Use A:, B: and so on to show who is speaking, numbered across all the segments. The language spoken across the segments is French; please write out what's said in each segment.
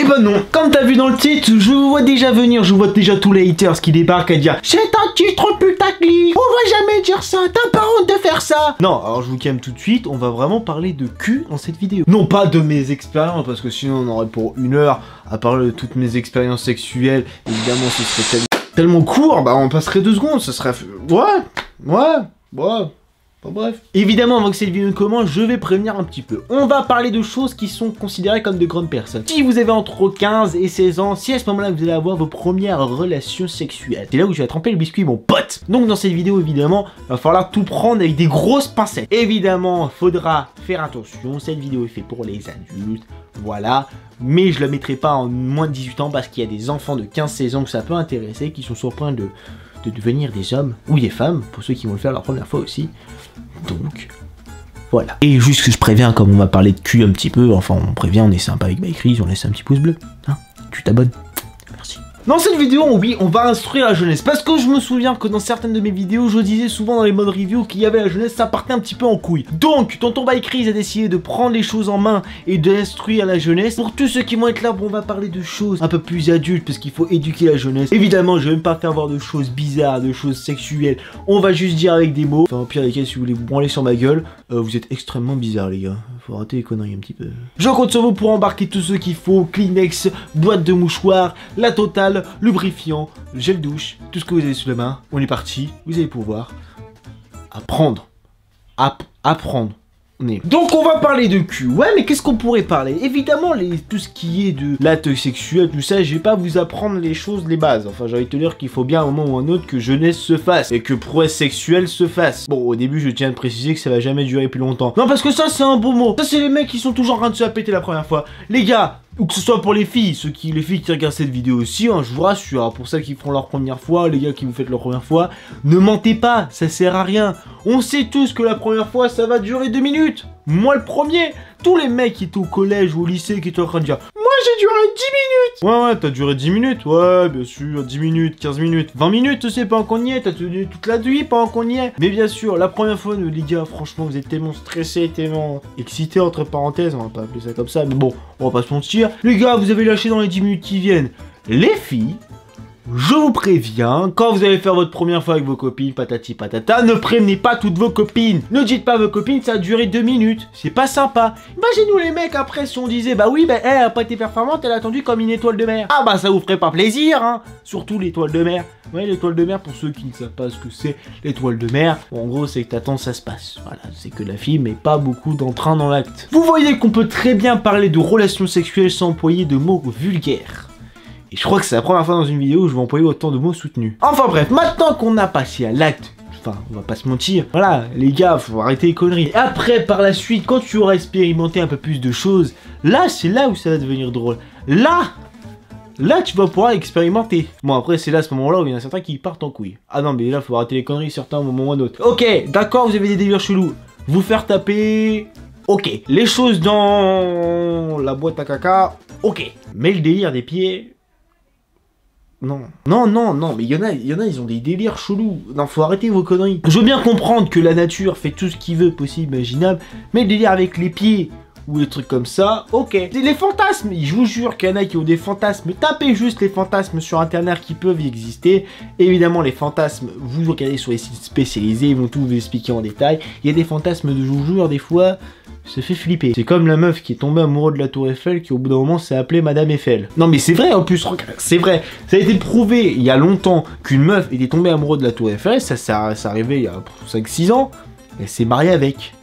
A: Eh ben non, comme t'as vu dans le titre, je vous vois déjà venir, je vois déjà tous les haters qui débarquent à dire c'est un titre putaclic, on va jamais dire ça, t'as pas honte de faire ça. Non, alors je vous calme tout de suite, on va vraiment parler de cul dans cette vidéo. Non pas de mes expériences, parce que sinon on aurait pour 1 heure à parler de toutes mes expériences sexuelles, évidemment ce serait tellement court, bah on passerait 2 secondes, ce serait... Ouais. Bon, bref. Évidemment, avant que cette vidéo commence, je vais prévenir un petit peu. On va parler de choses qui sont considérées comme de grandes personnes. Si vous avez entre 15 et 16 ans, c'est à ce moment-là que vous allez avoir vos premières relations sexuelles. C'est là où je vais tremper le biscuit, mon pote. Donc dans cette vidéo, évidemment, il va falloir tout prendre avec des grosses pincettes. Évidemment, faudra faire attention. Cette vidéo est faite pour les adultes. Voilà. Mais je la mettrai pas en moins de 18 ans parce qu'il y a des enfants de 15-16 ans que ça peut intéresser, qui sont sur le point de devenir des hommes ou des femmes, pour ceux qui vont le faire la première fois aussi. Donc, voilà. Et juste que je préviens, comme on va parler de cul un petit peu, enfin on prévient, on est sympa avec Bakeries, on laisse un petit pouce bleu, hein, tu t'abonnes. Merci. Dans cette vidéo, oui, on va instruire la jeunesse, parce que je me souviens que dans certaines de mes vidéos, je disais souvent dans les modes review qu'il y avait la jeunesse, ça partait un petit peu en couille. Donc, tonton Bakeries a décidé de prendre les choses en main et d'instruire la jeunesse. Pour tous ceux qui vont être là, bon, on va parler de choses un peu plus adultes, parce qu'il faut éduquer la jeunesse. Évidemment, je vais même pas faire voir de choses bizarres, de choses sexuelles. On va juste dire avec des mots. Enfin, au pire des cas, si vous voulez vous branler sur ma gueule, vous êtes extrêmement bizarres, les gars. Faut arrêter les conneries un petit peu. Je compte sur vous pour embarquer tout ce qu'il faut. Kleenex, boîte de mouchoirs, la totale, lubrifiant, gel douche, tout ce que vous avez sous la main. On est parti. Vous allez pouvoir apprendre. Apprendre. Donc on va parler de cul. Ouais, mais qu'est-ce qu'on pourrait parler? Évidemment, tout ce qui est de l'acte sexuel, tout ça, je vais pas vous apprendre les choses, les bases. Enfin, j'ai envie de te dire qu'il faut bien un moment ou un autre que jeunesse se fasse et que prouesse sexuelle se fasse. Bon, au début, je tiens à préciser que ça va jamais durer plus longtemps. Non, parce que ça, c'est un beau mot. Ça, c'est les mecs qui sont toujours en train de se la péter la première fois. Les gars, ou que ce soit pour les filles, les filles qui regardent cette vidéo aussi, hein, je vous rassure, hein, pour celles qui feront leur première fois, les gars qui vous faites leur première fois, ne mentez pas, ça sert à rien. On sait tous que la première fois, ça va durer 2 minutes. Moi le premier, tous les mecs qui étaient au collège ou au lycée qui étaient en train de dire « Moi j'ai duré 10 minutes !» Ouais, t'as duré 10 minutes, ouais, bien sûr, 10 minutes, 15 minutes, 20 minutes, tu sais, pas qu'on y est, t'as tenu toute la nuit, pas qu'on y est. Mais bien sûr, la première fois, les gars, franchement, vous êtes tellement stressés, tellement excités, entre parenthèses, on va pas appeler ça comme ça, mais bon, on va pas se mentir. Les gars, vous avez lâché dans les 10 minutes qui viennent. Les filles, je vous préviens, quand vous allez faire votre première fois avec vos copines, patati patata, ne prévenez pas toutes vos copines. Ne dites pas à vos copines, ça a duré 2 minutes. C'est pas sympa. Imaginez-nous les mecs après si on disait, bah oui, bah elle a pas été performante, elle a attendu comme une étoile de mer. Ah bah ça vous ferait pas plaisir, hein. Surtout l'étoile de mer. Ouais, l'étoile de mer, pour ceux qui ne savent pas ce que c'est, l'étoile de mer, bon, en gros, c'est que t'attends, ça se passe. Voilà, c'est que la fille met pas beaucoup d'entrain dans l'acte. Vous voyez qu'on peut très bien parler de relations sexuelles sans employer de mots vulgaires. Et je crois que c'est la première fois dans une vidéo où je vais employer autant de mots soutenus. Enfin bref, maintenant qu'on a passé à l'acte, enfin, on va pas se mentir, voilà, les gars, faut arrêter les conneries. Et après, par la suite, quand tu auras expérimenté un peu plus de choses, là, c'est là où ça va devenir drôle. Là, tu vas pouvoir expérimenter. Bon, après, c'est là, à ce moment-là, où il y en a certains qui partent en couille. Ah non, mais là, faut arrêter les conneries, certains, à un moment ou à un autre. Ok, d'accord, vous avez des délires chelous. Vous faire taper... Ok. Les choses dans la boîte à caca... Ok. Mais le délire des pieds... Non, mais il y en a, ils ont des délires chelous. Non, faut arrêter vos conneries. Je veux bien comprendre que la nature fait tout ce qu'il veut, possible, imaginable, mais le délire avec les pieds ou des trucs comme ça, ok. Les fantasmes, je vous jure qu'il y en a qui ont des fantasmes. Tapez juste les fantasmes sur internet qui peuvent y exister. Évidemment, les fantasmes, vous regardez sur les sites spécialisés, ils vont tout vous expliquer en détail. Il y a des fantasmes de je vous jure, des fois... ça fait flipper. C'est comme la meuf qui est tombée amoureuse de la tour Eiffel qui au bout d'un moment s'est appelée Madame Eiffel. Non mais c'est vrai en plus, c'est vrai. Ça a été prouvé il y a longtemps qu'une meuf était tombée amoureuse de la tour Eiffel, ça arrivait il y a 5-6 ans, elle s'est mariée avec.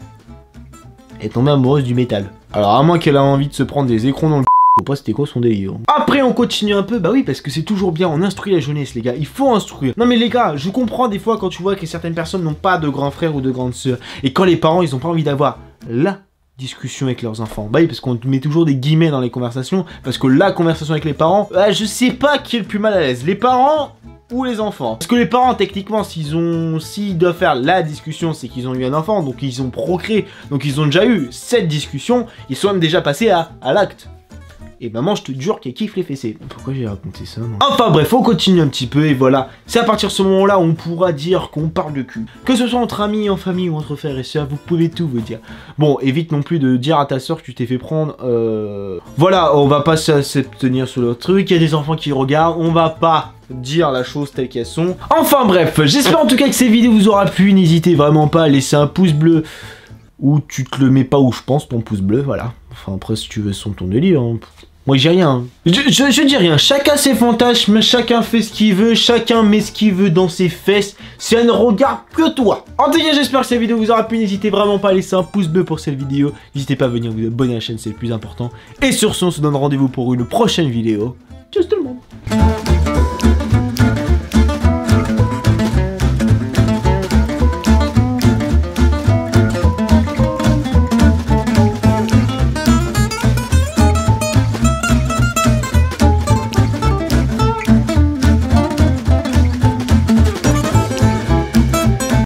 A: Elle est tombée amoureuse du métal. Alors à moins qu'elle a envie de se prendre des écrans dans le je sais pas c'était quoi son délire. Après on continue un peu, bah oui parce que c'est toujours bien, on instruit la jeunesse les gars, il faut instruire. Non mais les gars, je comprends des fois quand tu vois que certaines personnes n'ont pas de grands frères ou de grandes sœurs, et quand les parents ils ont pas envie d'avoir la discussion avec leurs enfants. Bah oui, parce qu'on met toujours des guillemets dans les conversations, parce que la conversation avec les parents, je sais pas qui est le plus mal à l'aise, les parents ou les enfants. Parce que les parents, techniquement, s'ils doivent faire la discussion, c'est qu'ils ont eu un enfant, donc ils ont procréé, donc ils ont déjà eu cette discussion, ils sont même déjà passés à l'acte. et maman, je te jure qu'elle kiffe les fessées. Pourquoi j'ai raconté ça, non? Enfin bref, on continue un petit peu, et voilà. C'est à partir de ce moment-là, on pourra dire qu'on parle de cul. Que ce soit entre amis, en famille ou entre frères et sœurs, vous pouvez tout vous dire. Bon, évite non plus de dire à ta soeur que tu t'es fait prendre, voilà, on va pas s'abstenir sur le truc, il y a des enfants qui regardent, on va pas dire la chose telle qu'elles sont. Enfin bref, j'espère en tout cas que cette vidéo vous aura plu, n'hésitez vraiment pas à laisser un pouce bleu, ou tu te le mets pas où je pense, ton pouce bleu, voilà. Enfin après si tu veux son ton délire, hein. Moi j'ai rien, je dis rien, chacun ses fantasmes, chacun fait ce qu'il veut, chacun met ce qu'il veut dans ses fesses, ça ne regarde que toi. En tout cas j'espère que cette vidéo vous aura plu, n'hésitez vraiment pas à laisser un pouce bleu pour cette vidéo, n'hésitez pas à venir vous abonner à la chaîne, c'est le plus important. Et sur ce, on se donne rendez-vous pour une prochaine vidéo. Tchuss tout le monde.